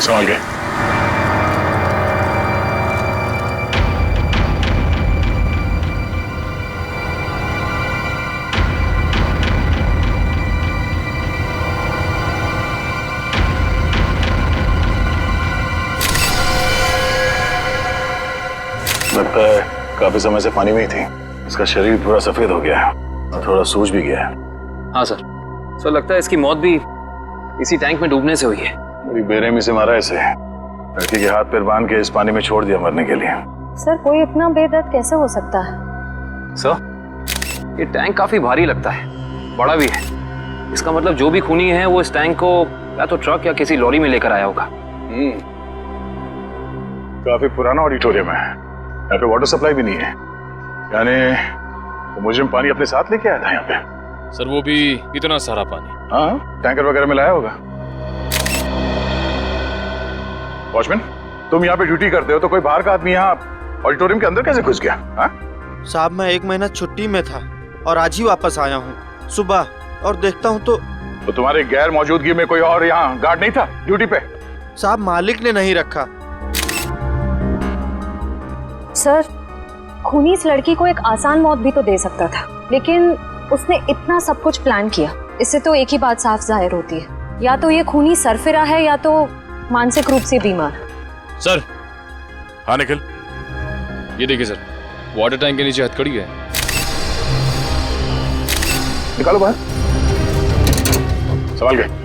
संभाल के। लगता है काफी समय से पानी में ही थी। इसका शरीर पूरा सफेद हो गया है और थोड़ा सूज भी गया है। हाँ सर। सर लगता है इसकी मौत भी इसी टैंक में डूबने से हुई है। बड़ी बेरहमी से मारा इसे। लड़की के हाथ पैर बांध के इस पानी में छोड़ दिया मरने के लिए। सर कोई इतना बेदर्द कैसे हो सकता है? सर ये टैंक काफी भारी लगता है, बड़ा भी है। इसका मतलब जो भी खूनी है वो इस टैंक को या तो ट्रक या किसी लॉरी में लेकर आया होगा। काफी पुराना ऑडिटोरियम है, यहाँ पे वाटर सप्लाई भी नहीं है। यानी वो मुजरिम पानी अपने साथ लेके आया था यहाँ पे। सर वो भी इतना सारा पानी? हाँ, टैंकर वगैरह में लाया होगा। वॉचमैन, तुम यहाँ पे ड्यूटी करते हो तो कोई बाहर का आदमी यहाँ ऑडिटोरियम के अंदर कैसे घुस गया? हाँ साहब मैं 1 महीना छुट्टी में था और आज ही वापस आया हूँ सुबह, और देखता हूँ तो तुम्हारे गैर मौजूदगी में कोई और यहाँ गार्ड नहीं था ड्यूटी पे? साहब मालिक ने नहीं रखा। सर खूनी इस लड़की को एक आसान मौत भी तो दे सकता था, लेकिन उसने इतना सब कुछ प्लान किया। इससे तो एक ही बात साफ जाहिर होती है, या तो ये खूनी सरफिरा है या तो मानसिक रूप से बीमार। सर। हाँ निखिल, ये देखिए सर, वाटर टैंक के नीचे हथकड़ी है। निकालो बाहर, संभाल के।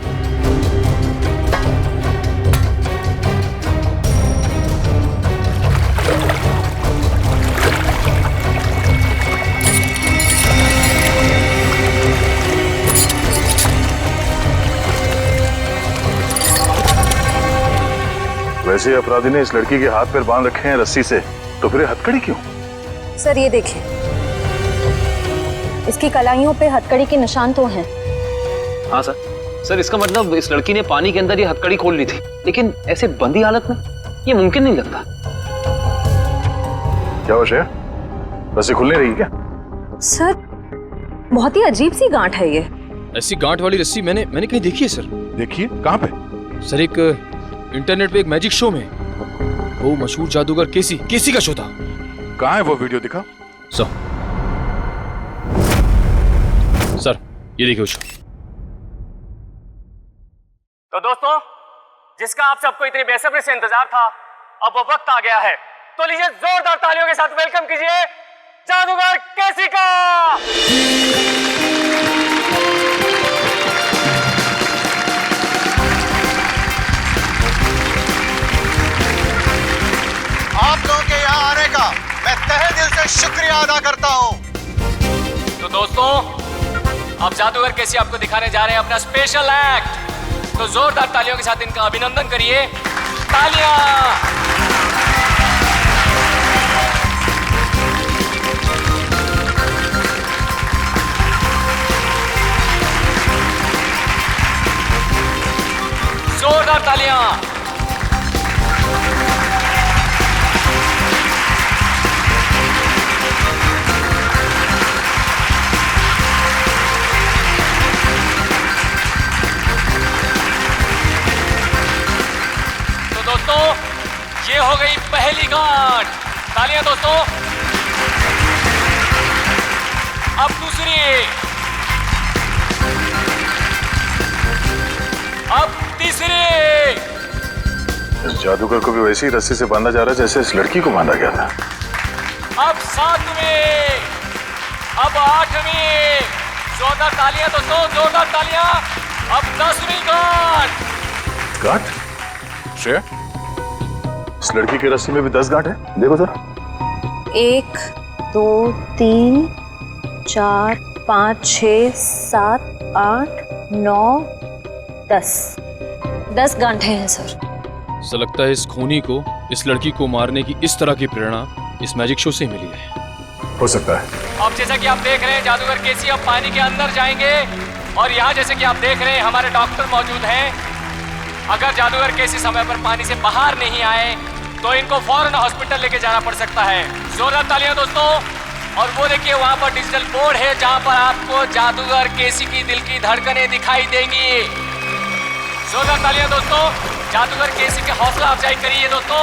वैसे अपराधी ने इस लड़की के हाथ पैर बांध रखे हैं रस्सी से, तो फिर हथकड़ी क्यों? सर ये देखिए, इसकी कलाइयों पे हथकड़ी के निशान तो हैं। हाँ सर। सर इसका मतलब इस लड़की ने पानी के अंदर ये हथकड़ी खोल ली थी, लेकिन ऐसे बंदी हालत में ये मुमकिन नहीं लगता। क्या हो श्रेया, रस्सी खुल नहीं रही क्या? सर बहुत ही अजीब सी गांठ है ये। ऐसी गांठ वाली रस्सी मैंने कहीं देखी है सर। देखिए कहाँ पे? सर एक इंटरनेट पे एक मैजिक शो में, वो मशहूर जादूगर केसी का शो था। कहाँ है वो वीडियो, दिखा। सर ये देखिए शो। तो दोस्तों, जिसका आप सबको इतनी बेसब्री से इंतजार था, अब वो वक्त आ गया है। तो लीजिए जोरदार तालियों के साथ वेलकम कीजिए जादूगर केसी का। आप लोगों के यहाँ आने का मैं तहे दिल से शुक्रिया अदा करता हूँ। तो दोस्तों, अब जादूगर केसी आपको दिखाने जा रहे हैं अपना स्पेशल एक्ट। तो जोरदार तालियों के साथ इनका अभिनंदन करिए। तालियां। जोरदार तालियां। तो दोस्तों, ये हो गई पहली गांठ। तालियां दोस्तों। अब दूसरी, अब तीसरी। इस जादूगर को भी वैसी ही रस्सी से बांधा जा रहा है जैसे इस लड़की को बांधा गया था। अब 7वीं, अब 8वीं। जोरदार तालियां दोस्तों, जोरदार तालियां। अब 10वीं गांठ। गांठ? श्रेया, इस लड़की की रस्सी में भी 10 गांठ है, देखो जरा। 1 2 3 4 5 6 7 8 9 10 गांठें हैं सर। सर लगता है इस खूनी को इस लड़की को मारने की इस तरह की प्रेरणा इस मैजिक शो से मिली है। हो सकता है। अब जैसा कि आप देख रहे हैं, जादूगर केसी अब पानी के अंदर जाएंगे और यहाँ जैसे कि आप देख रहे हैं हमारे डॉक्टर मौजूद हैं। अगर जादूगर केसी समय पर पानी से बाहर नहीं आए तो इनको फौरन हॉस्पिटल लेके जाना पड़ सकता है। जोरदार तालियां दोस्तों। और वो देखिए वहाँ पर डिजिटल बोर्ड है जहाँ पर आपको जादूगर केसी की दिल की धड़कनें दिखाई देंगी। जोरदार तालियां दोस्तों। जादूगर केसी की हौसला अफजाई करिए दोस्तों।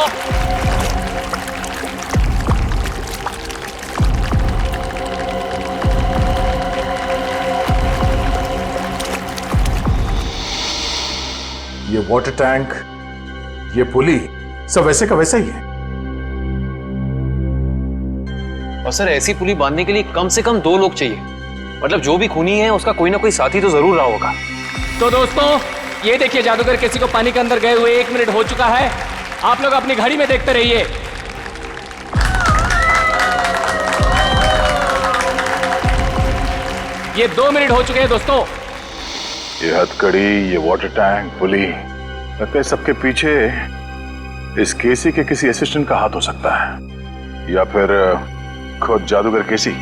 ये वाटर टैंक, ये पुली, सब वैसे का वैसा ही है। और सर ऐसी पुली बांधने के लिए कम से कम 2 लोग चाहिए। मतलब जो भी खूनी है उसका कोई ना कोई साथी तो जरूर रहा होगा। तो दोस्तों ये देखिए, जादूगर केसी को पानी के अंदर गए हुए 1 मिनट हो चुका है। आप लोग अपनी घड़ी में देखते रहिए। ये 2 मिनट हो चुके हैं दोस्तों। ये हथकड़ी, ये वाटर टैंक, पुली, लगता है सबके पीछे इस केसी के किसी असिस्टेंट का हाथ हो सकता है, या फिर खुद जादूगर केसी।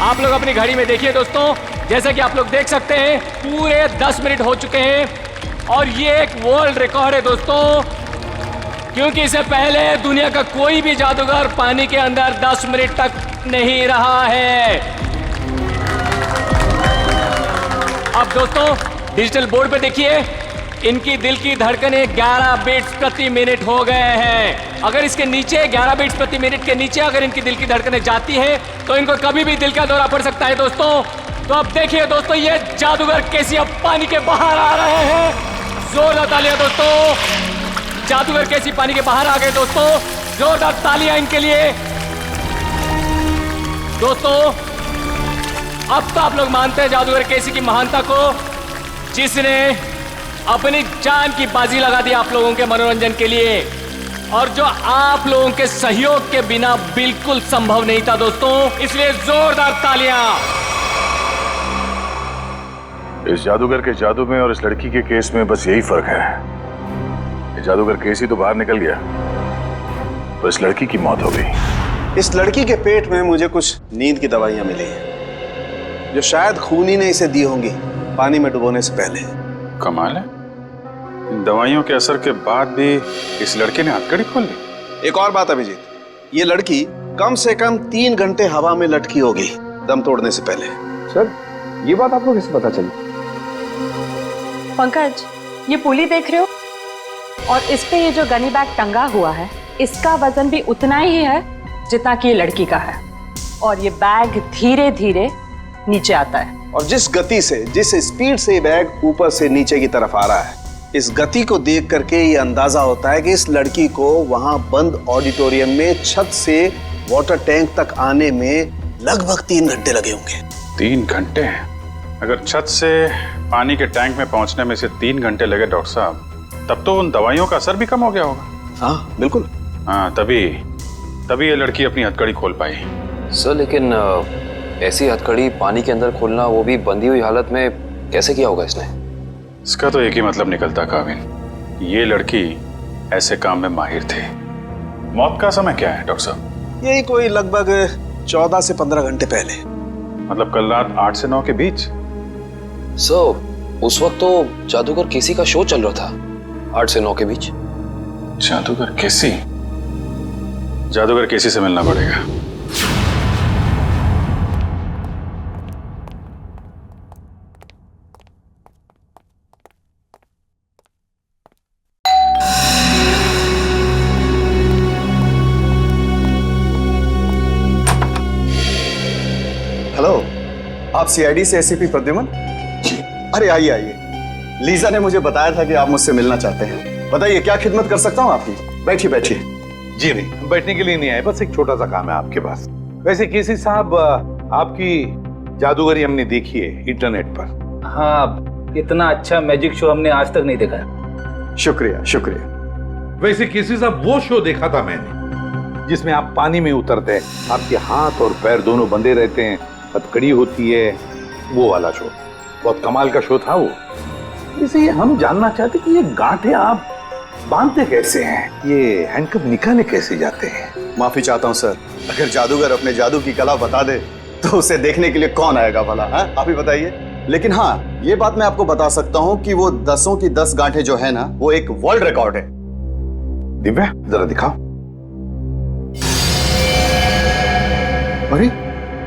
आप लोग अपनी घड़ी में देखिए दोस्तों, जैसा कि आप लोग देख सकते हैं पूरे 10 मिनट हो चुके हैं और ये एक वर्ल्ड रिकॉर्ड है दोस्तों, क्योंकि इससे पहले दुनिया का कोई भी जादूगर पानी के अंदर 10 मिनट तक नहीं रहा है। अब दोस्तों डिजिटल बोर्ड पे देखिए, इनकी दिल की धड़कनें 11 बीट्स प्रति मिनट हो गए हैं। अगर इसके नीचे 11 बीट्स प्रति मिनट के नीचे अगर इनकी दिल की धड़कनें जाती हैं तो इनको कभी भी दिल का दौरा पड़ सकता है दोस्तों। तो अब देखिए दोस्तों, ये जादूगर केसी अब पानी के बाहर आ रहे हैं। जोरदार तालियां दोस्तों, जादूगर केसी पानी के बाहर आ गए दोस्तों। जोरदार तालियां इनके लिए दोस्तों। अब तो आप लोग मानते हैं जादूगर केसी की महानता को, जिसने अपनी जान की बाजी लगा दी आप लोगों के मनोरंजन के लिए, और जो आप लोगों के सहयोग के बिना बिल्कुल संभव नहीं था दोस्तों। इसलिए जोरदार तालियां। इस जादूगर के जादू में और इस लड़की के केस में बस यही फर्क है। जादूगर केसी तो बाहर निकल गया, तो इस लड़की की मौत हो गई। इस लड़की के पेट में मुझे कुछ नींद की दवाइयां मिली हैं, जो शायद खूनी ने इसे दी होंगी पानी में डुबोने से पहले। कमाल है, इन दवाइयों के असर के बाद भी इस लड़के ने हथकड़ी खोल ली। एक और बात अभिजीत, ये लड़की कम से कम 3 घंटे हवा में लटकी होगी दम तोड़ने से पहले। सर ये बात आपको कैसे पता चली? पंकज, ये पुली देख रहे हो, और इस पे ये जो गनी बैग टंगा हुआ है, इसका वजन भी उतना ही है जितना कि ये लड़की का है। और ये बैग धीरे धीरे नीचे आता है, और जिस गति से, जिस स्पीड से ये बैग ऊपर से नीचे की तरफ आ रहा है, इस गति को देख करके ये अंदाजा होता है कि इस लड़की को वहां बंद ऑडिटोरियम में छत से वाटर टैंक तक आने में लगभग 3 घंटे लगे होंगे। 3 घंटे? अगर छत से पानी के टैंक में पहुंचने में से 3 घंटे लगे डॉक्टर साहब, तब तो उन दवाइयों का असर भी कम हो गया होगा। हाँ बिल्कुल। हाँ, तभी ये लड़की अपनी हथकड़ी खोल पाई। सर लेकिन ऐसी हथकड़ी पानी के अंदर खोलना, वो भी बंधी हुई हालत में, कैसे किया होगा इसने? इसका तो एक ही मतलब निकलता काविन, ये लड़की ऐसे काम में माहिर थी। मौत का समय क्या है डॉक्टर साहब? यही कोई लगभग 14 से 15 घंटे पहले। मतलब कल रात 8 से 9 के बीच? सर उस वक्त तो जादूगर केसी का शो चल रहा था, 8 से 9 के बीच। जादूगर केसी? जादूगर केसी से मिलना पड़ेगा। हेलो, आप सीआईडी से एसीपी प्रद्युमन? अरे आइए आइए, लीजा ने मुझे बताया था कि आप मुझसे मिलना चाहते हैं। बताइए क्या खिदमत कर सकता हूँ आपकी। बैठिए बैठिए। जी नहीं, बैठने के लिए नहीं आए, बस एक छोटा सा काम है आपके पास। वैसे केसी साहब, आपकी जादूगरी हमने देखी है इंटरनेट पर। हाँ, इतना अच्छा मैजिक शो हमने आज तक नहीं देखा। शुक्रिया शुक्रिया। वैसे केसी साहब, वो शो देखा था मैंने जिसमें आप पानी में उतरते हैं, आपके हाथ और पैर दोनों बंधे रहते हैं, हथकड़ी होती है, वो वाला शो। बहुत कमाल का शो था वो। इसे हम जानना चाहते कि ये गांठें आप बांधते कैसे हैं, ये हैंडकफ निकाले कैसे जाते हैं? माफी चाहता हूँ सर, अगर जादूगर अपने जादू की कला बता दे तो उसे देखने के लिए कौन आएगा भला? आप ही बताइए। लेकिन हाँ, ये बात मैं आपको बता सकता हूँ कि वो 10 की 10 गांठें जो है ना, वो एक वर्ल्ड रिकॉर्ड है। दिव्या जरा दिखाओ। अरे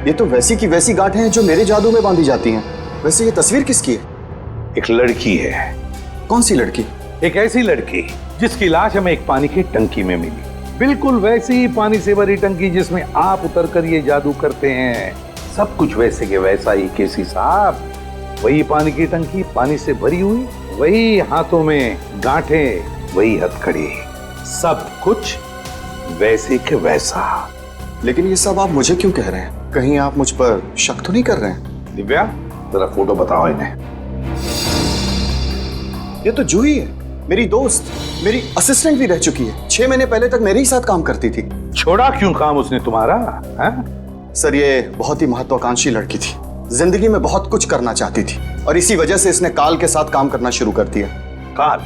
ये तो वैसी की वैसी गांठें हैं जो मेरे जादू में बांधी जाती हैं। वैसे ये तस्वीर किसकी है? एक लड़की है। कौन सी लड़की? एक ऐसी लड़की जिसकी लाश हमें एक पानी की टंकी में मिली, बिल्कुल वैसी ही पानी से भरी टंकी जिसमें आप उतर कर ये जादू करते हैं। सब कुछ वैसे के वैसा ही केसी साहब। वही पानी की टंकी पानी से भरी हुई, वही हाथों में गांठें, वही हथकड़ी, सब कुछ वैसे के वैसा। लेकिन ये सब आप मुझे क्यों कह रहे हैं? कहीं आप मुझ पर शक तो नहीं कर रहे हैं? दिव्या, जरा फोटो बताओ इन्हें। ये तो जूही है, मेरी दोस्त, मेरी असिस्टेंट भी रह चुकी है। 6 महीने पहले तक मेरे ही साथ काम करती थी। छोड़ा क्यों काम उसने तुम्हारा? सर, ये बहुत ही महत्वाकांक्षी लड़की थी, जिंदगी में बहुत कुछ करना चाहती थी और इसी वजह से इसने काल के साथ काम करना शुरू कर दिया। काल?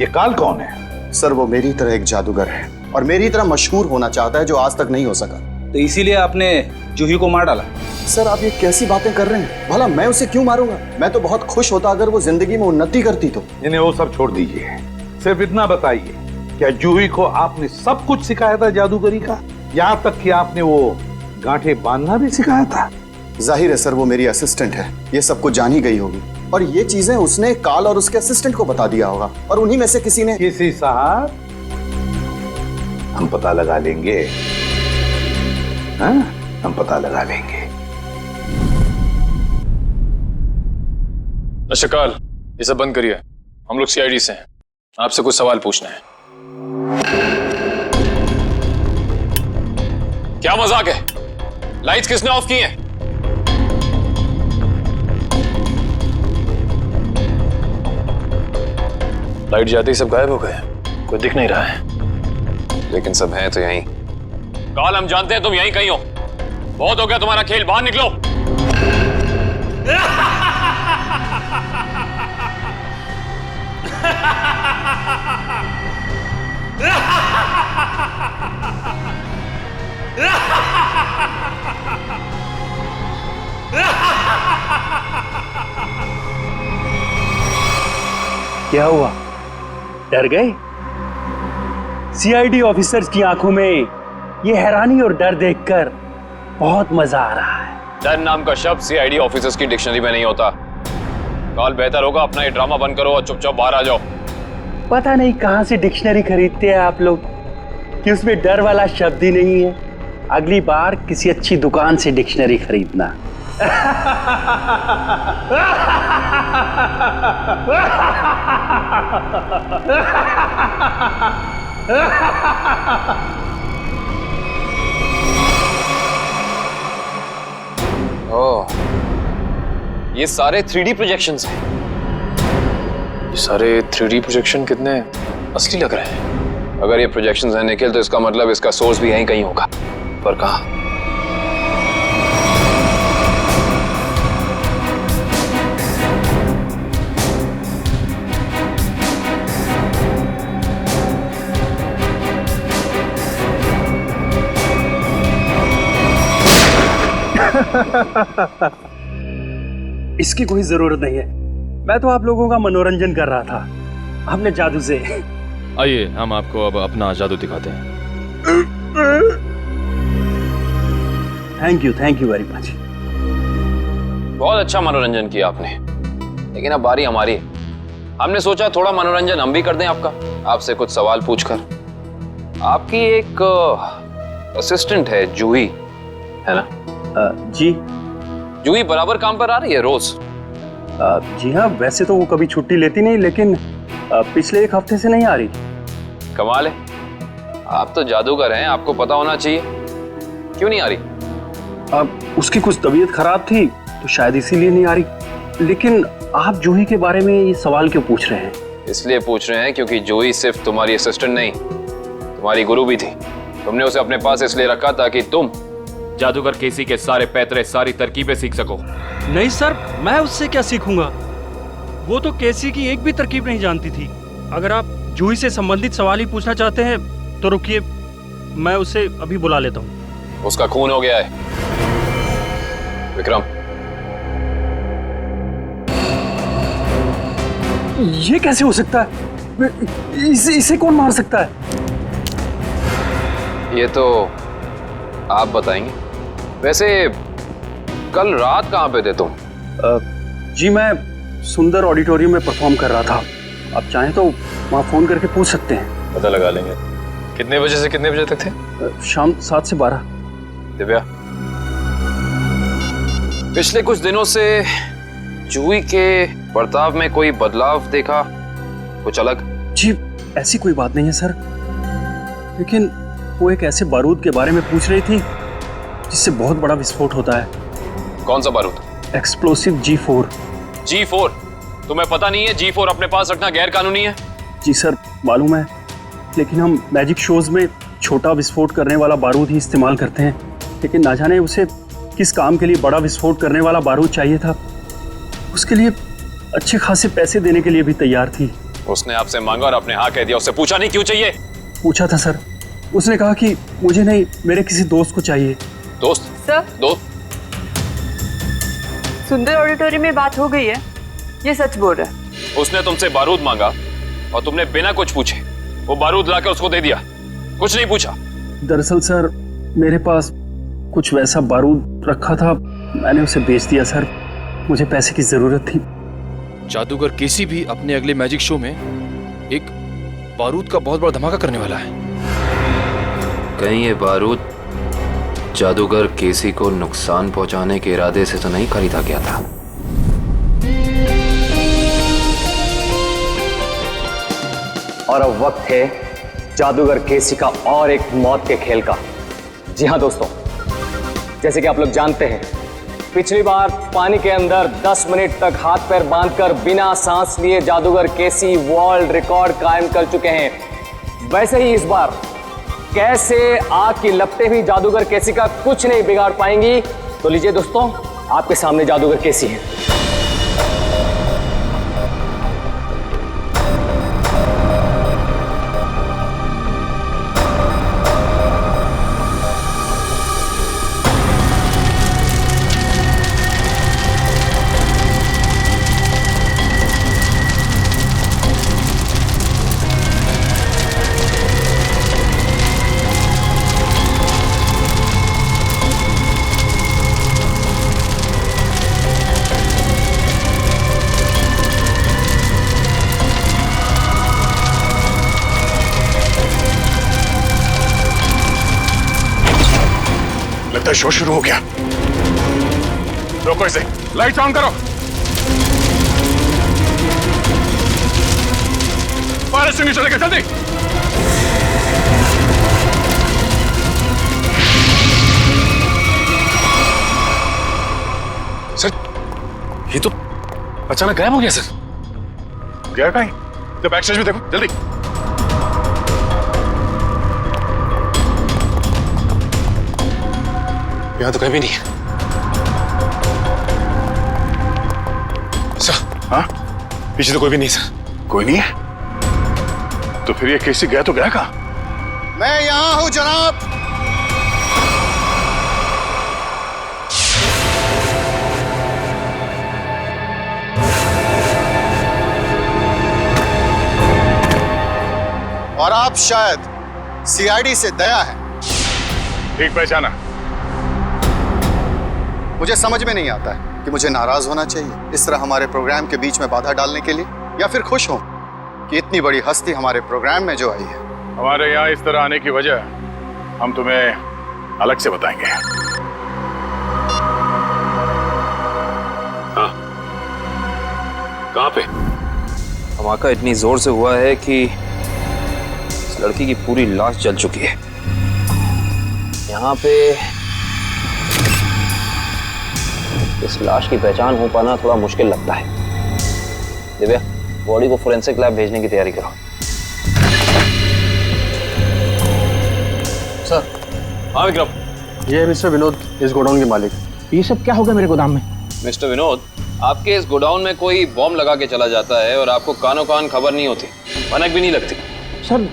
ये काल कौन है? सर, वो मेरी तरह एक जादूगर है और मेरी तरह मशहूर होना चाहता है, जो आज तक नहीं हो सका। तो इसीलिए आपने जूही को मार डाला? सर, आप ये कैसी बातें कर रहे हैं? भला मैं उसे क्यों मारूंगा? मैं तो बहुत खुश होता अगर वो जिंदगी में उन्नति करती तो। इन्हें वो सब छोड़ दीजिए, सिर्फ इतना बताइए, क्या जूही को आपने सब कुछ सिखाया था जादूगरी का? यहाँ तक कि आपने वो गांठें बांधना भी सिखाया था? जाहिर है सर, वो मेरी असिस्टेंट है, ये सब कुछ जान ही गई होगी और ये चीजें उसने काल और उसके असिस्टेंट को बता दिया होगा और उन्हीं में से किसी ने। किसी साहब, हम पता लगा लेंगे। हाँ, हम पता लगा लेंगे। शकाल, ये सब बंद करिए, हम लोग सीआईडी से हैं, आपसे कुछ सवाल पूछना है। क्या मजाक है? लाइट्स किसने ऑफ की हैं? लाइट जाते ही सब गायब हो गए, कोई दिख नहीं रहा है। लेकिन सब हैं तो यहीं। काल, हम जानते हैं तुम यहीं कहीं हो। बहुत हो गया तुम्हारा खेल, बाहर निकलो। क्या हुआ, डर गए? सीआईडी ऑफिसर्स की आंखों में ये हैरानी और डर देखकर बहुत मजा आ रहा है। डर नाम का शब्द सीआईडी ऑफिसर्स की डिक्शनरी में नहीं होता। काल, बेहतर होगा अपना ये ड्रामा बंद करो और चुपचाप बाहर आ जाओ। पता नहीं कहां से डिक्शनरी खरीदते हैं आप लोग कि उसमें डर वाला शब्द ही नहीं है। अगली बार किसी अच्छी दुकान से डिक्शनरी खरीदना। ओह, ये सारे 3D प्रोजेक्शंस हैं। ये सारे 3D प्रोजेक्शन कितने असली लग रहे हैं। अगर ये प्रोजेक्शंस हैं निखिल, तो इसका मतलब इसका सोर्स भी यहीं कहीं होगा। पर कहाँ? इसकी कोई जरूरत नहीं है, मैं तो आप लोगों का मनोरंजन कर रहा था अपने जादू से। आइए, हम आपको अब अपना जादू दिखाते हैं। Thank you very much. बहुत अच्छा मनोरंजन किया आपने, लेकिन अब बारी हमारी है। हमने सोचा थोड़ा मनोरंजन हम भी कर दें आपका, आपसे कुछ सवाल पूछकर। आपकी एक असिस्टेंट है जूही, है ना? जी। जूही बराबर काम पर आ रही है रोज? जी हाँ, वैसे तो वो कभी छुट्टी लेती नहीं, लेकिन पिछले 1 हफ्ते से नहीं आ रही। कमाल है, आप तो जादूगर हैं, आपको पता होना चाहिए। क्यों नहीं आ रही? उसकी कुछ तबीयत खराब थी तो शायद इसीलिए नहीं आ रही। लेकिन आप जूही के बारे में ये सवाल क्यों पूछ रहे हैं? इसलिए पूछ रहे हैं क्योंकि जूही सिर्फ तुम्हारी असिस्टेंट नहीं, तुम्हारी गुरु भी थी। तुमने उसे अपने पास इसलिए रखा ताकि तुम जादूगर केसी के सारे पैतरे, सारी तरकीबें सीख सको। नहीं सर, मैं उससे क्या सीखूंगा? वो तो केसी की एक भी तरकीब नहीं जानती थी। अगर आप जूही से संबंधित सवाल ही पूछना चाहते हैं तो रुकिए, मैं उसे अभी बुला लेता हूँ। उसका खून हो गया है। विक्रम, ये कैसे हो सकता है? इसे कौन मार सकता है? ये तो आप बताएंगे। वैसे कल रात कहाँ पे थे तुम? जी मैं सुंदर ऑडिटोरियम में परफॉर्म कर रहा था। आप चाहें तो वहाँ फ़ोन करके पूछ सकते हैं। पता लगा लेंगे। कितने बजे से कितने बजे तक थे? शाम 7 से 12। दिव्या, पिछले कुछ दिनों से जूही के बर्ताव में कोई बदलाव देखा? कुछ अलग? जी ऐसी कोई बात नहीं है सर, लेकिन वो एक ऐसे बारूद के बारे में पूछ रही थी जिससे बहुत बड़ा विस्फोट होता है। कौन सा बारूद? Explosive G4। G4? तुम्हें पता नहीं है G4 अपने पास रखना गैर कानूनी है? जी सर मालूम है, लेकिन हम मैजिक शोज में छोटा विस्फोट करने वाला बारूद ही इस्तेमाल करते हैं, लेकिन ना जाने उसे किस काम के लिए बड़ा विस्फोट करने वाला बारूद चाहिए था। उसके लिए अच्छे खासे पैसे देने के लिए भी तैयार थी। उसने आपसे मांगा और आपने हाँ कह दिया, उससे पूछा नहीं क्यों चाहिए? पूछा था सर, उसने कहा कि मुझे नहीं, मेरे किसी दोस्त को चाहिए। दोस्त? सर, दोस्त? सुंदर ऑडिटोरियम में बात हो गई है, ये सच बोल रहा है। उसने तुमसे बारूद मांगा और तुमने बिना कुछ पूछे वो बारूद लाकर उसको दे दिया, कुछ नहीं पूछा। दरअसल सर मेरे पास कुछ वैसा बारूद रखा था, मैंने उसे बेच दिया सर, मुझे पैसे की जरूरत थी। जादूगर केसी भी अपने अगले मैजिक शो में एक बारूद का बहुत बड़ा धमाका करने वाला है। कहीं ये बारूद जादूगर केसी को नुकसान पहुंचाने के इरादे से तो नहीं खरीदा गया था? और अब वक्त है जादूगर केसी का और एक मौत के खेल का। जी हाँ दोस्तों, जैसे कि आप लोग जानते हैं, पिछली बार पानी के अंदर 10 मिनट तक हाथ पैर बांधकर बिना सांस लिए जादूगर केसी वर्ल्ड रिकॉर्ड कायम कर चुके हैं। वैसे ही इस बार कैसे आग की लपटें भी जादूगर केसी का कुछ नहीं बिगाड़ पाएंगी। तो लीजिए दोस्तों, आपके सामने जादूगर केसी है। लगता है शो शुरू हो गया। रोको इसे, लाइट ऑन करो। फायर एक्सटिंग्विशर लेकर जल्दी। सर, ये तो अचानक गायब हो गया सर। गया कहीं? तो बैक स्टेज में देखो जल्दी। यहाँ तो कहीं भी नहीं है सर। हाँ? पीछे तो कोई भी नहीं सर। कोई नहीं है? तो फिर ये केसी गया तो गया कहाँ? मैं यहां हूं जनाब। और आप शायद सीआईडी से दया है। ठीक पहचाना। मुझे समझ में नहीं आता है कि मुझे नाराज होना चाहिए इस तरह हमारे प्रोग्राम के बीच में बाधा डालने के लिए, या फिर खुश हूं कि इतनी बड़ी हस्ती हमारे प्रोग्राम में जो आई है। हमारे यहाँ इस तरह आने की वजह हम तुम्हें अलग से बताएंगे। हाँ, कहाँ पे? धमाका इतनी जोर से हुआ है कि इस लड़की की पूरी लाश जल चुकी है। यहाँ पे इस लाश की पहचान हो पाना थोड़ा मुश्किल लगता है। दिव्या, बॉडी को फोरेंसिक लैब भेजने की तैयारी करो। सर। हाँ विक्रम। ये है मिस्टर विनोद, इस गोडाउन के मालिक। ये सब क्या होगा मेरे गोदाम में? मिस्टर विनोद, आपके इस गोडाउन में कोई बॉम्ब लगा के चला जाता है और आपको कानों कान खबर नहीं होती, भनक भी नहीं लगती। सर,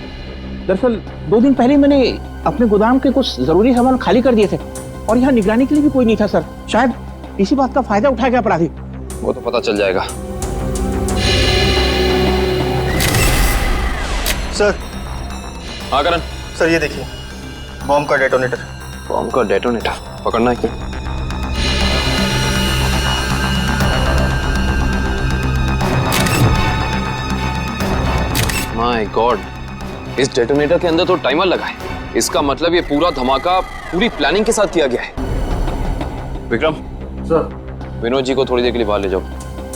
दरअसल 2 दिन पहले मैंने अपने गोदाम के कुछ जरूरी सामान खाली कर दिए थे और यहाँ निगरानी के लिए भी कोई नहीं था सर। शायद इसी बात का फायदा उठा गया अपराधी। वो तो पता चल जाएगा। सर। हाँ करण। सर ये देखिए, बॉम्ब का डेटोनेटर। बॉम्ब का डेटोनेटर पकड़ना है क्या? माय गॉड, इस डेटोनेटर के अंदर तो टाइमर लगा है। इसका मतलब ये पूरा धमाका पूरी प्लानिंग के साथ किया गया है। विक्रम सर, विनोद जी को थोड़ी देर के लिए बाहर ले जाओ।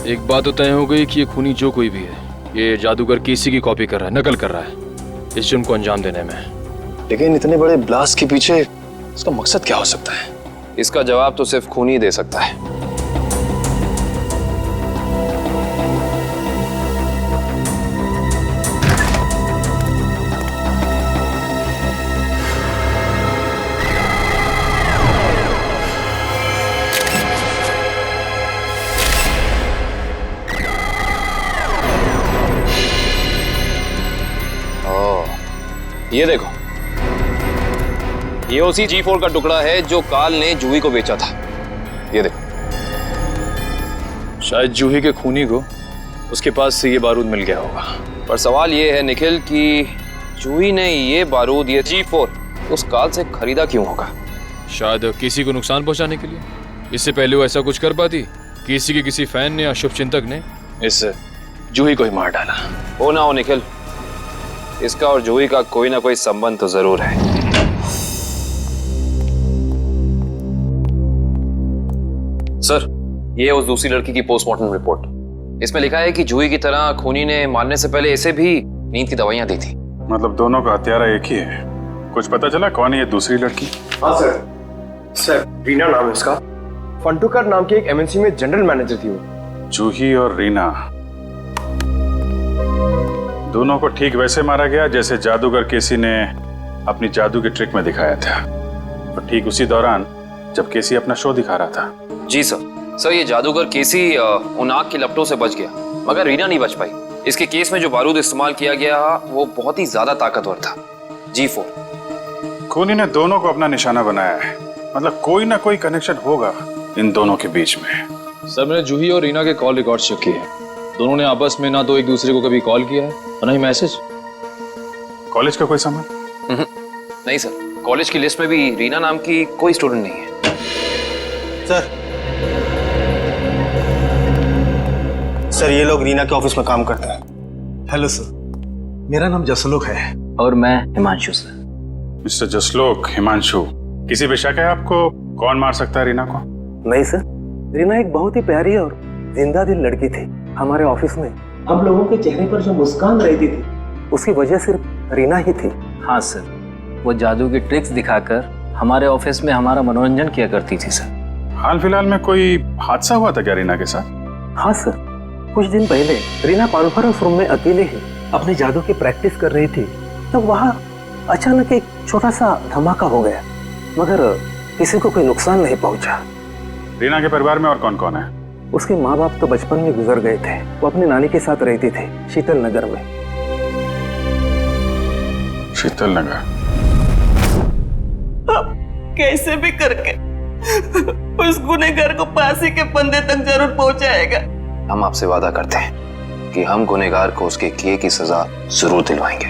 एक बात तो तय हो गई कि ये खूनी जो कोई भी है, ये जादूगर केसी की कॉपी कर रहा है, नकल कर रहा है इस जुर्म को अंजाम देने में। लेकिन इतने बड़े ब्लास्ट के पीछे इसका मकसद क्या हो सकता है? इसका जवाब तो सिर्फ खूनी दे सकता है। ये देखो, ये उसी G4 का टुकड़ा है जो काल ने जूही को बेचा था। ये देखो, शायद जूही के खूनी को उसके पास से ये बारूद मिल गया होगा। पर सवाल ये है निखिल कि जूही ने ये बारूद, ये G4 उस काल से खरीदा क्यों होगा? शायद किसी को नुकसान पहुंचाने के लिए। इससे पहले वो ऐसा कुछ कर पाती, किसी के किसी फैन ने या शुभ चिंतक ने इस जूही को ही मार डाला। हो ना हो निखिल, इसका और जूही का कोई ना कोई संबंध तो जरूर है। सर, ये है उस दूसरी लड़की की पोस्टमार्टम रिपोर्ट। इसमें लिखा है कि जूही की तरह खूनी ने मारने से पहले इसे भी नींद की दवाइयां दी थी। मतलब दोनों का हत्यारा एक ही है। कुछ पता चला कौन है ये दूसरी लड़की? हाँ सर, रीना नाम है इसका। फंटूकर नाम की एक एमएनसी में जनरल मैनेजर थी वो। जूही और रीना दोनों को ठीक वैसे मारा गया जैसे जादूगर केसी ने अपनी जादू के ट्रिक में दिखाया था, और ठीक उसी दौरान जब केसी अपना शो दिखा रहा था। जी सर, ये जादूगर केसी उन आग के लपटों से बच गया, मगर रीना नहीं बच पाई। इसके केस में जो बारूद इस्तेमाल किया गया वो बहुत ही ज्यादा ताकतवर था, G4। खूनी ने दोनों को अपना निशाना बनाया है, मतलब कोई ना कोई कनेक्शन होगा इन दोनों के बीच में। सर, मैंने जूही और रीना के कॉल रिकॉर्ड चेक किए हैं। दोनों ने आपस में ना तो एक दूसरे को कभी कॉल किया है और ना ही मैसेज। कॉलेज का कोई संबंध? नहीं सर, कॉलेज की लिस्ट में भी रीना नाम की कोई स्टूडेंट नहीं है। सर, ये लोग रीना के ऑफिस में काम करते हैं। हेलो सर, मेरा नाम जसलोक है। और मैं हिमांशु सर। मिस्टर जसलोक, हिमांशु, किसी पे शक है आपको? कौन मार सकता है रीना को? नहीं सर, रीना एक बहुत ही प्यारी और जिंदा दिल लड़की थी। हमारे ऑफिस में हम लोगों के चेहरे पर जो मुस्कान रहती थी उसकी वजह सिर्फ रीना ही थी। हाँ सर, वो जादू की ट्रिक्स दिखाकर हमारे ऑफिस में हमारा मनोरंजन किया करती थी सर। हाल फिलहाल में कोई हादसा हुआ था क्या रीना के साथ? हाँ सर, कुछ दिन पहले रीना कॉन्फ्रेंस रूम में अकेले ही अपने जादू की प्रैक्टिस कर रही थी, तब वहाँ अचानक एक छोटा सा धमाका हो गया, मगर किसी को कोई नुकसान नहीं पहुंचा। रीना के परिवार में और कौन कौन है? उसके माँ बाप तो बचपन में गुजर गए थे। वो अपनी नानी के साथ रहती थी शीतल नगर में। शीतल नगर? कैसे भी करके उस गुनहगार को फांसी के फंदे तक जरूर पहुंचाएगा। हम आपसे वादा करते हैं कि हम गुनहगार को उसके किए की सजा जरूर दिलवाएंगे।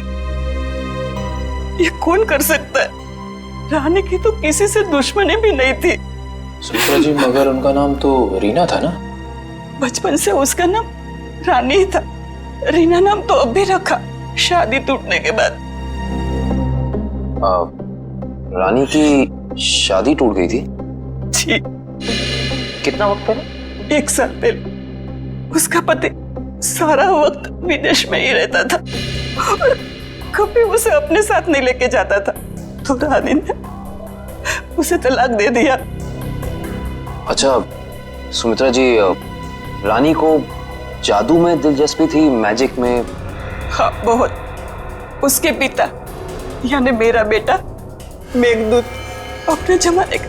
ये कौन कर सकता है? रानी की तो किसी से दुश्मनी भी नहीं थी। सुमित्रा जी, मगर उनका नाम तो रीना था ना? बचपन से उसका नाम रानी ही था। रीना नाम तो अब भी रखा, शादी टूटने के बाद। रानी की शादी टूट गई थी? जी। कितना वक्त पहले? 1 साल पहले। उसका पति सारा वक्त विदेश में ही रहता था और कभी उसे अपने साथ नहीं लेके जाता था, तो रानी ने उसे तलाक दे दिया। अच्छा सुमित्रा जी, रानी को जादू में दिलचस्पी थी, मैजिक में? हाँ, बहुत। उसके पिता यानी मेरा बेटा मेघदूत अपने जमाने का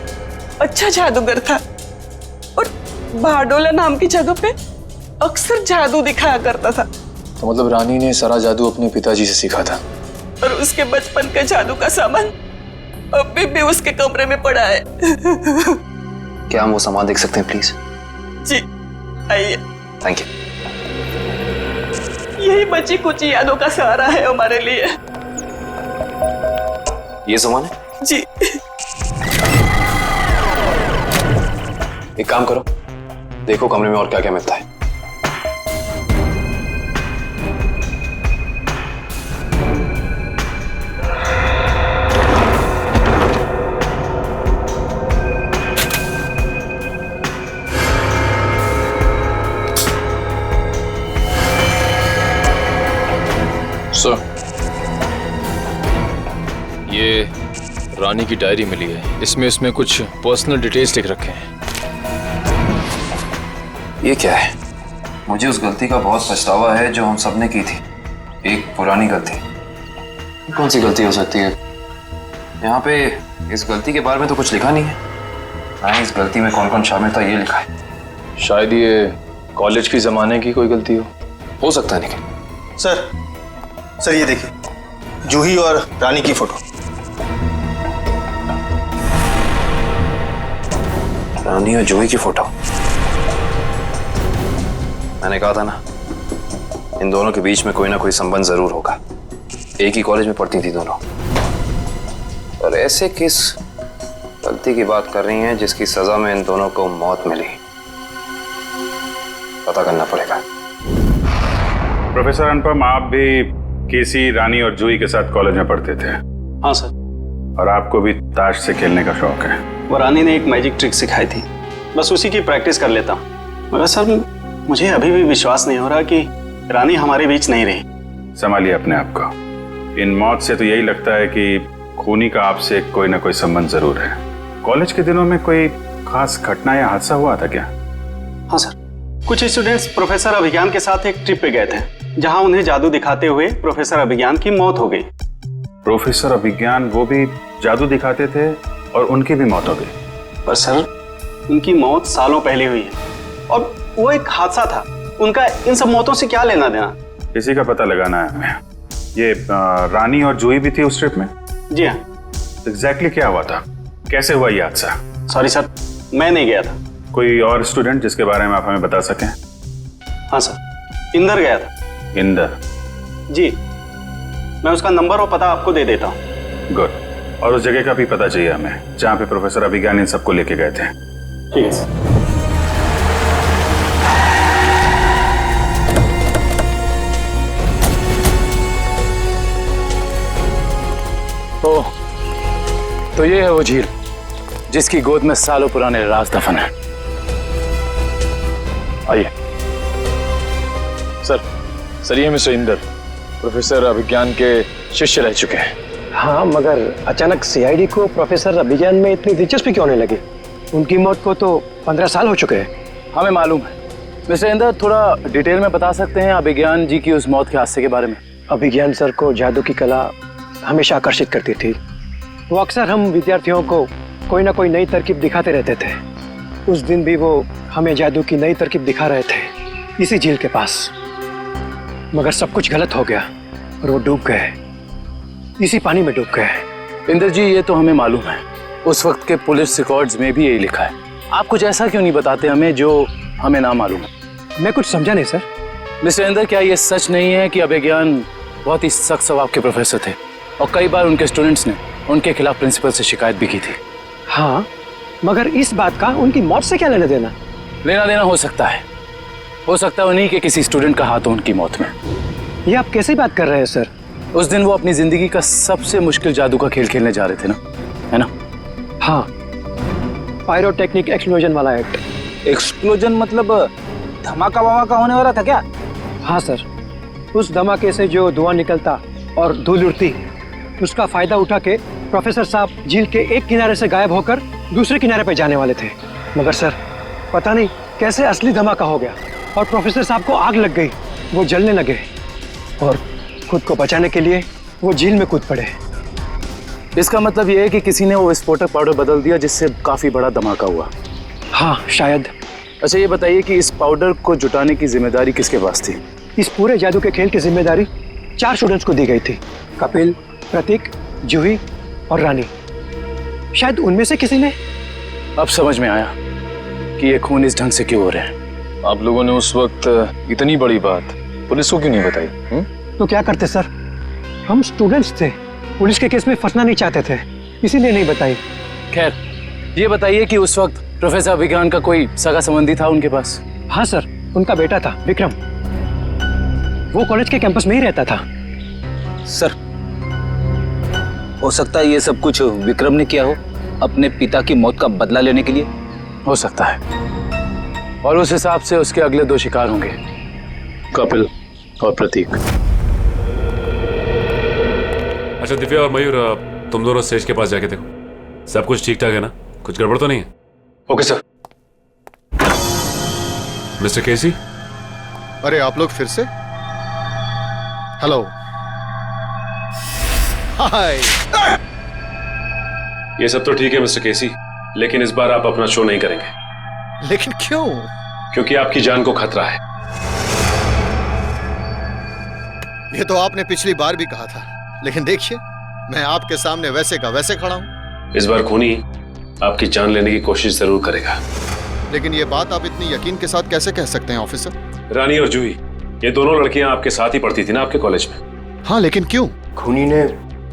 अच्छा जादूगर था और बारडोला नाम की जगह पे अक्सर जादू दिखाया करता था। तो मतलब रानी ने सारा जादू अपने पिताजी से सीखा था? और उसके बचपन का जादू का सामान अभी भी उसके कमरे में पड़ा है। क्या हम वो सामान देख सकते हैं प्लीज? जी आइए। Thank you. यही बची कुछ यादों का सहारा है हमारे लिए। ये सामान है? जी। एक काम करो, देखो कमरे में और क्या क्या मिलता है। सर, ये रानी की डायरी मिली है। इसमें कुछ पर्सनल डिटेल्स लिख रखे हैं। ये क्या है? मुझे उस गलती का बहुत पछतावा है जो हम सबने की थी। एक पुरानी गलती। कौन सी गलती हो सकती है? यहाँ पे इस गलती के बारे में तो कुछ लिखा नहीं है। ना इस गलती में कौन कौन शामिल था ये लिखा है। शायद ये कॉलेज की जमाने की कोई गलती हो सकता है। निखिल सर ये देखिए, जूही और रानी की फोटो। रानी और जूही की फोटो। मैंने कहा था ना, इन दोनों के बीच में कोई ना कोई संबंध जरूर होगा। एक ही कॉलेज में पढ़ती थी दोनों। और ऐसे किस गलती की बात कर रही हैं जिसकी सजा में इन दोनों को मौत मिली? पता करना पड़ेगा। प्रोफेसर अनुपम, आप भी केसी, रानी और जूही के साथ कॉलेज में पढ़ते थे? हाँ सर। और आपको भी ताश से खेलने का शौक है? वो रानी ने एक मैजिक ट्रिक सिखाई थी, बस उसी की प्रैक्टिस कर लेता हूँ। मगर सर, मुझे अभी भी विश्वास नहीं हो रहा कि रानी हमारे बीच नहीं रही। संभालिए अपने आप को। इन मौत से तो यही लगता है कि खूनी का आपसे कोई ना कोई संबंध जरूर है। कॉलेज के दिनों में कोई खास घटना या हादसा हुआ था क्या? हाँ सर, कुछ स्टूडेंट्स प्रोफेसर अभिज्ञान के साथ एक ट्रिप पे गए थे, जहां उन्हें जादू दिखाते हुए प्रोफेसर अभिज्ञान की मौत हो गई। प्रोफेसर अभिज्ञान वो भी जादू दिखाते थे और उनकी भी मौत हो गई? पर सर, उनकी मौत सालों पहले हुई है और वो एक हादसा था। उनका इन सब मौतों से क्या लेना देना? इसी का पता लगाना है हमें। ये रानी और जूही भी थी उस ट्रिप में? जी हाँ। एग्जैक्टली क्या हुआ था? कैसे हुआ ये हादसा? सॉरी सर, मैं नहीं गया था। कोई और स्टूडेंट जिसके बारे में आप हमें बता सकें? हाँ सर, इंदर गया था। इंदर? जी, मैं उसका नंबर और पता आपको दे देता हूँ। गुड। और उस जगह का भी पता चाहिए हमें जहाँ पे प्रोफेसर अभिज्ञान इन सबको लेके गए थे। ठीक है सर। तो ये है वो झील जिसकी गोद में सालों पुराने राज दफन है। आइए। सर ये मिस्टर इंदर प्रोफेसर अभिज्ञान के शिष्य रह चुके हैं। हाँ, मगर अचानक सीआईडी को प्रोफेसर अभिज्ञान में इतनी दिलचस्पी क्यों नहीं लगी? उनकी मौत को तो 15 साल हो चुके हैं। हमें मालूम है। मिस्टर इंदर, थोड़ा डिटेल में बता सकते हैं अभिज्ञान जी की उस मौत के हादसे के बारे में? अभिज्ञान सर को जादू की कला हमेशा आकर्षित करती थी। वो अक्सर हम विद्यार्थियों को कोई ना कोई नई तरकीब दिखाते रहते थे। उस दिन भी वो हमें जादू की नई तरकीब दिखा रहे थे इसी झील के पास। मगर सब कुछ गलत हो गया और वो डूब गए, इसी पानी में डूब गए। इंदर जी, ये तो हमें मालूम है। उस वक्त के पुलिस रिकॉर्ड्स में भी यही लिखा है। आप कुछ ऐसा क्यों नहीं बताते हमें जो हमें ना मालूम है? मैं कुछ समझा नहीं सर। मिस्टर इंदर, क्या ये सच नहीं है कि अभिज्ञान बहुत ही सख्त स्वभाव के प्रोफेसर थे और कई बार उनके स्टूडेंट्स ने उनके खिलाफ प्रिंसिपल से शिकायत भी की थी? हाँ, मगर इस बात का उनकी मौत से क्या लेना देना? लेना देना हो सकता है उन्हीं के किसी स्टूडेंट का हाथ हो उनकी मौत में। ये आप कैसी बात कर रहे हैं सर? उस दिन वो अपनी जिंदगी का सबसे मुश्किल जादू का खेल खेलने जा रहे थे ना, है ना? हाँ, पायरोटेक्निक एक्सप्लोजन वाला एक्ट। एक्सप्लोजन मतलब धमाका वमाका होने वाला था क्या? हाँ सर, उस धमाके से जो धुआं निकलता और धूल उड़ती, उसका फायदा उठा के प्रोफेसर साहब झील के एक किनारे से गायब होकर दूसरे किनारे पर जाने वाले थे। मगर सर, पता नहीं कैसे असली धमाका हो गया और प्रोफेसर साहब को आग लग गई। वो जलने लगे और खुद को बचाने के लिए वो झील में कूद पड़े। इसका मतलब ये है कि किसी ने वो विस्फोटक पाउडर बदल दिया जिससे काफी बड़ा धमाका हुआ। हाँ, शायद। अच्छा, ये बताइए कि इस पाउडर को जुटाने की जिम्मेदारी किसके पास थी? इस पूरे जादू के खेल की जिम्मेदारी 4 स्टूडेंट्स को दी गई थी। कपिल, प्रतीक, जूही और रानी। शायद उनमें से किसी ने। अब समझ में आया कि ये खून इस ढंग से क्यों हो रहे हैं। आप लोगों ने उस वक्त इतनी बड़ी बात पुलिस को क्यों नहीं बताई? तो क्या करते सर, हम स्टूडेंट्स थे, पुलिस के केस में फंसना नहीं चाहते थे, इसीलिए नहीं बताई। खैर, ये बताइए कि उस वक्त प्रोफेसर अभिज्ञान का कोई सगा संबंधी था उनके पास? हाँ सर, उनका बेटा था विक्रम। वो कॉलेज के कैंपस में ही रहता था। सर, हो सकता है ये सब कुछ विक्रम ने किया हो अपने पिता की मौत का बदला लेने के लिए। हो सकता है, और उस हिसाब से उसके अगले 2 शिकार होंगे, कपिल और प्रतीक। अच्छा दिव्या और मयूर, तुम दोनों स्टेज के पास जाके देखो सब कुछ ठीक ठाक है ना, कुछ गड़बड़ तो नहीं है? Okay sir. मिस्टर केसी। अरे आप लोग फिर से? हेलो। हाय। ये सब तो ठीक है मिस्टर केसी, लेकिन इस बार आप अपना शो नहीं करेंगे। लेकिन क्यों? क्योंकि आपकी जान को खतरा है। ये तो आपने पिछली बार भी कहा था, लेकिन देखिए मैं आपके सामने वैसे का वैसे खड़ा हूं। इस बार खूनी आपकी जान लेने की कोशिश जरूर करेगा। लेकिन ये बात आप इतनी यकीन के साथ कैसे कह सकते हैं ऑफिसर? रानी और जूही, ये दोनों लड़कियां आपके साथ ही पढ़ती थी ना आपके कॉलेज में? हाँ, लेकिन क्यों? खूनी ने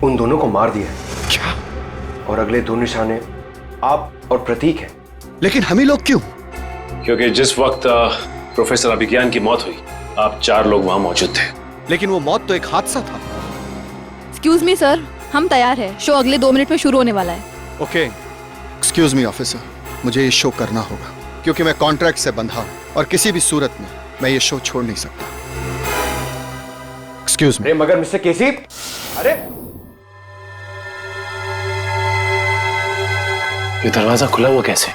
उन दोनों को मार दिया। क्या? और अगले 2 निशाने आप और प्रतीक हैं। लेकिन हम ही लोग क्यों? क्योंकि जिस वक्त प्रोफेसर अभिज्ञान की मौत हुई, आप 4 लोग वहां मौजूद थे। लेकिन वो मौत तो एक हादसा था। एक्सक्यूज मी सर, हम तैयार हैं। शो अगले 2 मिनट में शुरू होने वाला है। ओके, एक्सक्यूज मी ऑफिसर, मुझे ये शो करना होगा क्योंकि मैं कॉन्ट्रैक्ट से बंधा हूं और किसी भी सूरत में मैं ये शो छोड़ नहीं सकता। Excuse me. मगर मिस्टर केसी, अरे ये दरवाजा खुला हुआ कैसे?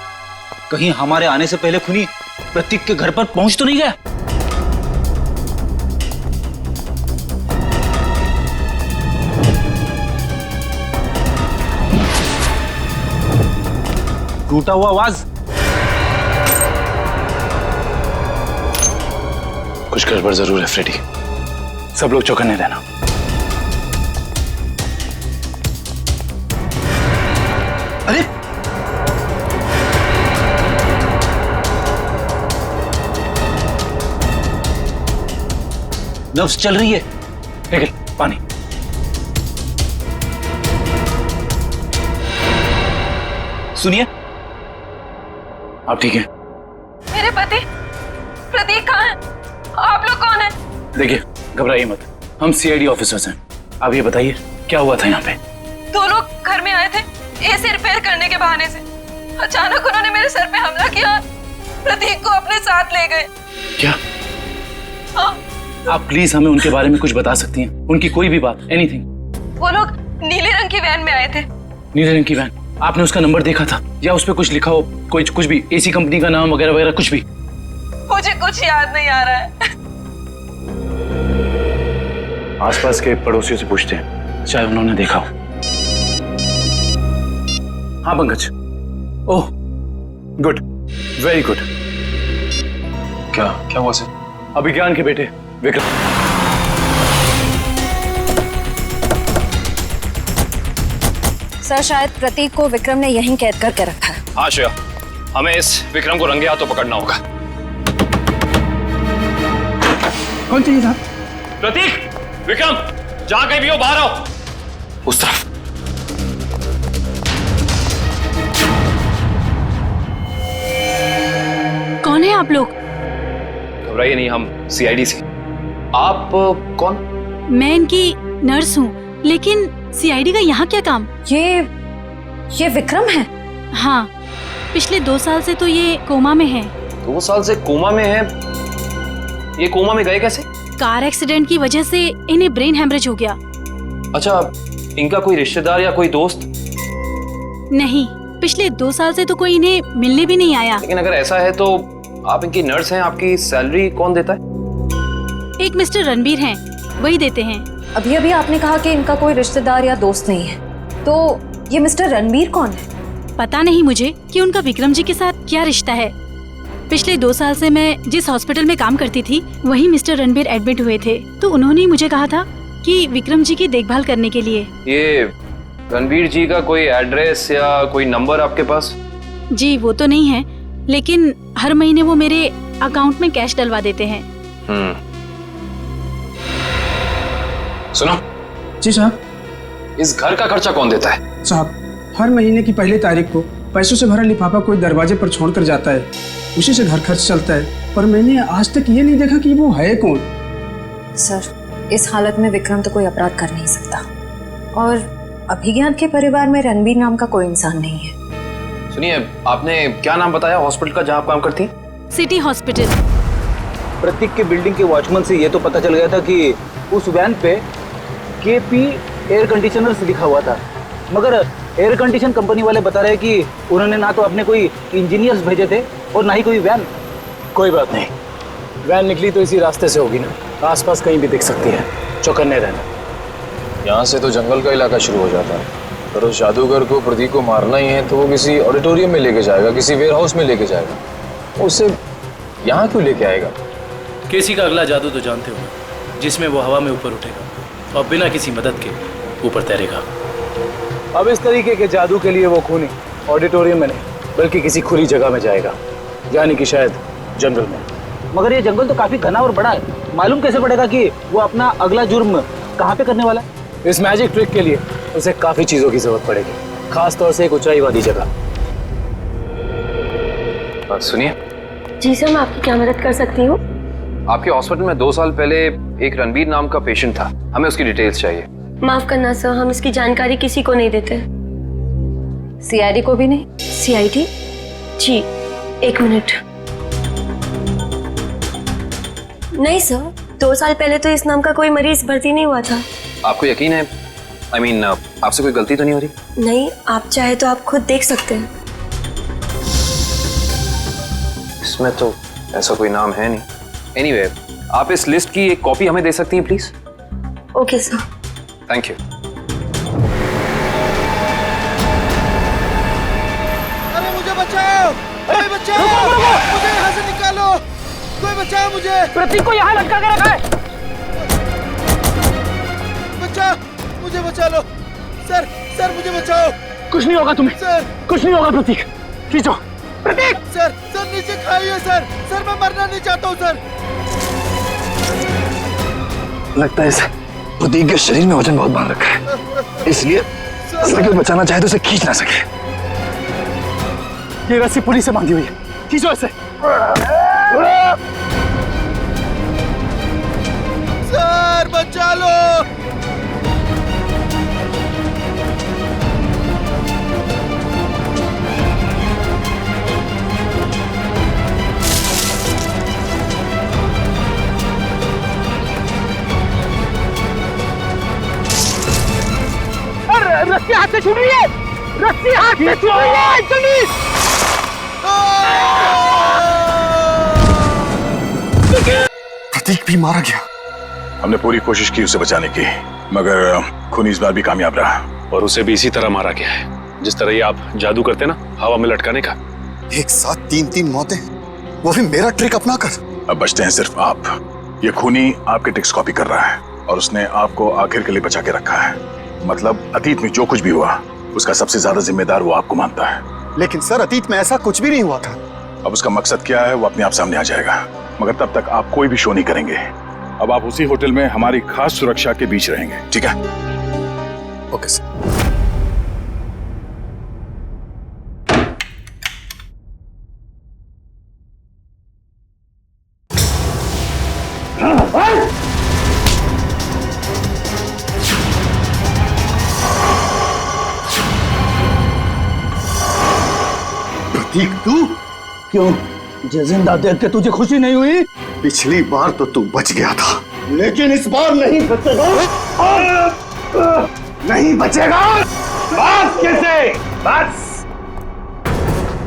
कहीं हमारे आने से पहले खूनी प्रतीक के घर पर पहुंच तो नहीं गया? टूटा हुआ आवाज। कुछ गड़बड़ जरूर है फ्रेडी, सब लोग चौकन्ने रहना। अरे नर्व्स चल रही है। निकल पानी। सुनिए, आप ठीक हैं? मेरे पति प्रतीक कहाँ है? आप लोग कौन हैं? देखिए घबराइए मत, हम सीआईडी ऑफिसर्स हैं। आप ये बताइए क्या हुआ था यहाँ पे? 2 लोग घर में आए थे एसी रिपेयर करने के बहाने से। अचानक उन्होंने मेरे सर पे हमला किया, प्रतीक को अपने साथ ले गए। क्या? हाँ। आप प्लीज हमें उनके बारे में कुछ बता सकती हैं? उनकी कोई भी बात, एनीथिंग। वो लोग नीले रंग की वैन में आए थे। नीले रंग की वैन? आपने उसका नंबर देखा था या उस पर कुछ लिखा हो? कुछ भी, एसी कंपनी का नाम वगैरह वगैरह कुछ भी? मुझे कुछ याद नहीं आ रहा है। आसपास के पड़ोसियों से पूछते हैं, चाहे उन्होंने देखा हो। हाँ Pankaj. Oh good, very good. क्या हुआ सर? अभिज्ञान के बेटे विक्रम। सर शायद प्रतीक को विक्रम ने यहीं कैद करके रखा है। हाँ श्रेया, हमें इस विक्रम को रंगे हाथों पकड़ना होगा। कौन चाहिए साहब? प्रतीक, विक्रम, जहां कहीं भी हो बाहर आओ। उस तरफ। कौन है आप लोग? घबराइए नहीं, हम सीआईडी से। आप कौन? मैं इनकी नर्स हूँ, लेकिन सीआईडी का यहाँ क्या काम? ये विक्रम है? हाँ, पिछले 2 साल से तो ये कोमा में है। 2 साल से कोमा में है? ये कोमा में गए कैसे? कार एक्सीडेंट की वजह से इन्हें ब्रेन हेमरेज हो गया। अच्छा, इनका कोई रिश्तेदार या कोई दोस्त? नहीं, पिछले 2 साल से तो कोई इन्हें मिलने भी नहीं आया। लेकिन अगर ऐसा है तो आप इनकी नर्स हैं, आपकी सैलरी कौन देता है? एक मिस्टर रणबीर हैं, वही देते हैं। अभी अभी आपने कहा कि इनका कोई रिश्तेदार या दोस्त नहीं है, तो ये मिस्टर रणबीर कौन है? पता नहीं मुझे कि उनका विक्रम जी के साथ क्या रिश्ता है। पिछले 2 साल से मैं जिस हॉस्पिटल में काम करती थी, वहीं मिस्टर रणबीर एडमिट हुए थे, तो उन्होंने ही मुझे कहा था कि विक्रम जी की देखभाल करने के लिए। ये रणबीर जी का कोई एड्रेस या कोई नंबर आपके पास? जी वो तो नहीं है, लेकिन हर महीने वो मेरे अकाउंट में कैश डलवा देते हैं। सुनो जी साहब। इस घर का खर्चा कौन देता है? साहब, हर महीने की पहली तारीख को पैसों से भरा लिफाफा कोई दरवाजे पर छोड़कर जाता है, उसी से घर खर्च चलता है। पर मैंने आज तक ये नहीं देखा कि वो है कौन। सर इस हालत में विक्रम तो कोई अपराध कर नहीं सकता, और अभिज्ञान के परिवार में रणबीर नाम का कोई इंसान नहीं है। सुनिए, आपने क्या नाम बताया हॉस्पिटल का जहाँ आप काम करती? City hospital. प्रतीक के बिल्डिंग के वॉचमैन से ये तो पता चल गया था कि उस वैन पे KP एयर कंडीशनर्स लिखा हुआ था, मगर एयर कंडीशन कंपनी वाले बता रहे कि उन्होंने ना तो अपने कोई इंजीनियर्स भेजे थे और ना ही कोई वैन। कोई बात नहीं, वैन निकली तो इसी रास्ते से होगी ना, आसपास कहीं भी दिख सकती है, चौकन्ने रहना। यहाँ से तो जंगल का इलाका शुरू हो जाता है, पर उस जादूगर को प्रतीक को मारना ही है तो वो किसी ऑडिटोरियम में लेके जाएगा, किसी वेयर हाउस में लेके जाएगा। उसे यहाँ क्यों लेके आएगा? केसी का अगला जादू तो जानते हो, जिसमें वो हवा में ऊपर उठेगा और बिना किसी मदद के ऊपर तैरेगा। अब इस तरीके के जादू के लिए वो खूनी ऑडिटोरियम में नहीं बल्कि किसी खुली जगह में जाएगा, यानी कि शायद जंगल में। मगर ये जंगल तो काफी घना और बड़ा है, मालूम कैसे पड़ेगा कि वो अपना अगला जुर्म कहाँ पे करने वाला है? इस मैजिक ट्रिक के लिए उसे काफी चीजों की जरूरत पड़ेगी, खास तौर से एक ऊंचाई वाली जगह। सुनिए। जी सर, मैं आपकी क्या मदद कर सकती हूँ? आपके हॉस्पिटल में 2 साल पहले एक रणबीर नाम का पेशेंट था, हमें उसकी डिटेल्स चाहिए। माफ करना सर, हम इसकी जानकारी किसी को नहीं देते। सीआईडी को भी नहीं? सीआईडी? जी, 1 मिनट। नहीं सर, 2 साल पहले तो इस नाम का कोई मरीज भर्ती नहीं हुआ था। आपको यकीन है? I mean, आपसे कोई गलती तो नहीं हो रही? नहीं, आप चाहे तो आप खुद देख सकते हैं। इसमें तो ऐसा कोई नाम है नहीं। Anyway, आप इस लिस्ट की एक कॉपी हमें दे सकती हैं please? Okay sir. Thank you. अरे मुझे बचाओ! कोई बचाओ! मुझे यहाँ से निकालो! कोई बचाओ मुझे! प्रतीक को यहाँ लटका के रखा है। बचाओ! मुझे बचा लो! सर, सर मुझे बचाओ! कुछ नहीं होगा तुम्हें। सर, कुछ नहीं होगा प्रतीक। खींचो। प्रतीक! सर, सर नीचे खाइए सर! सर मैं मरना नहीं चाहता हूँ सर! लगता है इसे प्रतीक के शरीर में वजन बहुत बांध रखा है, इसलिए कोई बचाना चाहे तो इसे खींच ना सके। ये रस्सी पुली से बांधी हुई है, खींचो इसे। सर बचा लो! रस्सी हाथ से छूट रही है! रस्सी हाथ से छूट रही है! जल्दी! प्रतीक भी मारा गया। हमने पूरी कोशिश की उसे बचाने की, मगर खूनी इस बार भी कामयाब रहा। और उसे भी इसी तरह मारा गया है, जिस तरह ये आप जादू करते ना, हवा में लटकाने का। एक साथ 3-3 मौतें, वो भी मेरा ट्रिक अपना कर। अब बचते हैं सिर्फ आप। ये खूनी आपके ट्रिक्स कॉपी कर रहा है और उसने आपको आखिर के लिए बचा के रखा है। मतलब अतीत में जो कुछ भी हुआ उसका सबसे ज्यादा जिम्मेदार वो आपको मानता है। लेकिन सर, अतीत में ऐसा कुछ भी नहीं हुआ था। अब उसका मकसद क्या है वो अपने आप सामने आ जाएगा, मगर तब तक आप कोई भी शो नहीं करेंगे। अब आप उसी होटल में हमारी खास सुरक्षा के बीच रहेंगे, ठीक है? Okay sir. प्रतीक, तू क्यों? जिंदा देख के तुझे खुशी नहीं हुई? पिछली बार तो तू बच गया था, लेकिन इस बार नहीं बचेगा। नहीं बचेगा। बस कैसे? बस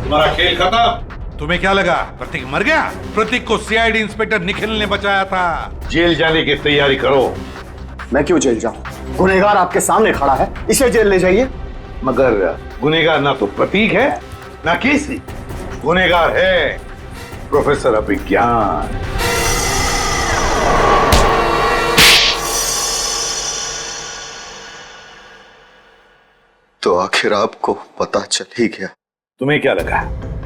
तुम्हारा खेल खत्म। तुम्हें क्या लगा प्रतीक मर गया? प्रतीक को सीआईडी इंस्पेक्टर निखिल ने बचाया था। जेल जाने की तैयारी करो। मैं क्यों जेल जाऊं? गुनहगार आपके सामने खड़ा है, इसे जेल ले जाइए। मगर गुनहगार ना तो प्रतीक है ना केसी, गुनहगार है प्रोफेसर अभिज्ञान। तो आखिर आपको पता चल ही गया। तुम्हें क्या लगा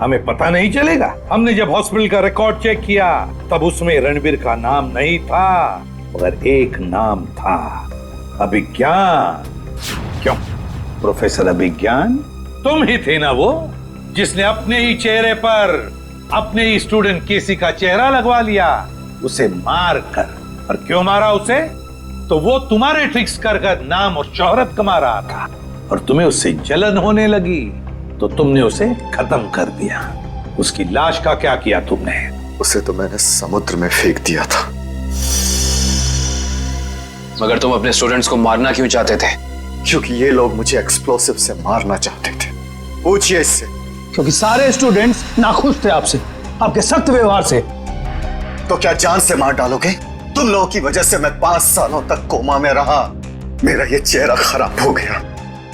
हमें पता नहीं चलेगा? हमने जब हॉस्पिटल का रिकॉर्ड चेक किया तब उसमें रणबीर का नाम नहीं था, मगर एक नाम था, अभिज्ञान। क्यों प्रोफेसर अभिज्ञान? तुम ही थे ना वो जिसने अपने ही चेहरे पर अपने ही स्टूडेंट केसी का चेहरा लगवा लिया, उसे मार कर। और क्यों मारा उसे? तो वो तुम्हारे ट्रिक्स कर नाम और शोहरत कमा रहा था और तुम्हें उससे जलन होने लगी, तो तुमने उसे खत्म कर दिया। उसकी लाश का क्या किया तुमने? उसे तो मैंने समुद्र में फेंक दिया था। मगर तुम अपने स्टूडेंट्स को मारना क्यों चाहते थे? क्योंकि ये लोग मुझे एक्सप्लोसिव से मारना चाहते थे। पूछिए इससे। क्योंकि सारे स्टूडेंट्स नाखुश थे आपसे, आपके सख्त व्यवहार से। तो क्या जान से मार डालोगे? तुम लोगों की वजह से मैं 5 सालों तक कोमा में रहा। मेरा ये चेहरा खराब हो गया,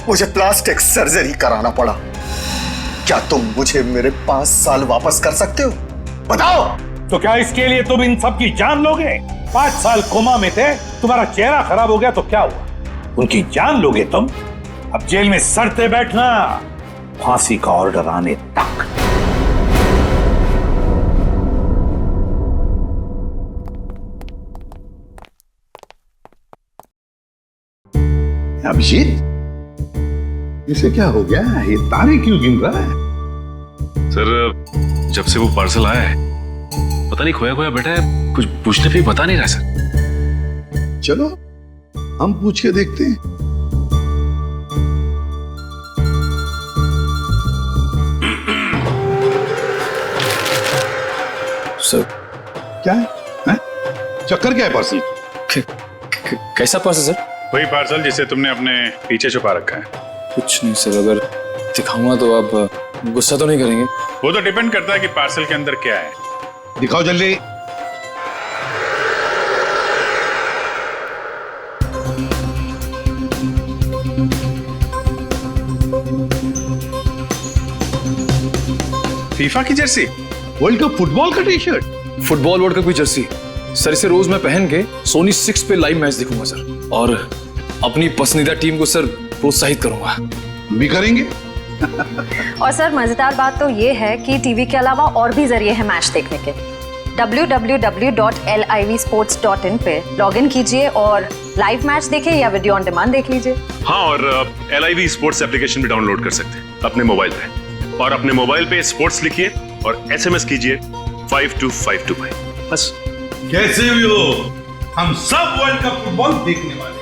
मुझे प्लास्टिक सर्जरी कराना पड़ा। क्या तुम मुझे मेरे 5 साल वापस कर सकते हो? बताओ। तो क्या इसके लिए तुम इन सब की जान लोगे? 5 साल कोमा में थे, तुम्हारा चेहरा खराब हो गया तो क्या हुआ? उनकी जान लोगे तुम? अब जेल में सड़ते बैठना, फांसी का ऑर्डर आने तक। अभिजीत, इसे क्या हो गया? ये तारे क्यों गिन रहा है? सर, जब से वो पार्सल आया है पता नहीं खोया खोया बैठा है, कुछ पूछने पे बता नहीं रहा सर। चलो हम पूछ के देखते हैं। सर क्या है? चक्कर क्या है पार्सल? कैसा पार्सल सर? वही पार्सल जिसे तुमने अपने पीछे छुपा रखा है। कुछ नहीं सर, अगर दिखाऊंगा तो आप गुस्सा तो नहीं करेंगे? वो तो डिपेंड करता है कि पार्सल के अंदर क्या है। दिखाओ जल्दी। फीफा की जर्सी, वर्ल्ड कप फुटबॉल का T shirt. Football world cup की जर्सी सर, इसे रोज मैं पहन के सोनी 6 पे लाइव मैच देखूंगा सर, और अपनी पसंदीदा टीम को सर प्रोत्साहित करूंगा। भी करेंगे। और सर मजेदार बात तो ये है कि टीवी के अलावा और भी जरिए हैं मैच देखने के। www.livsports.in पे लॉगिन कीजिए और लाइव मैच देखें या वीडियो ऑन डिमांड देख लीजिए। हाँ, और LIV स्पोर्ट्स एप्लीकेशन भी डाउनलोड कर सकते हैं अपने मोबाइल पे, और अपने मोबाइल पे स्पोर्ट्स लिखिए और SMS कीजिए 52525। बस। कैसे भी हो, हम सब वर्ल्ड कप फुटबॉल देखने वाले हैं।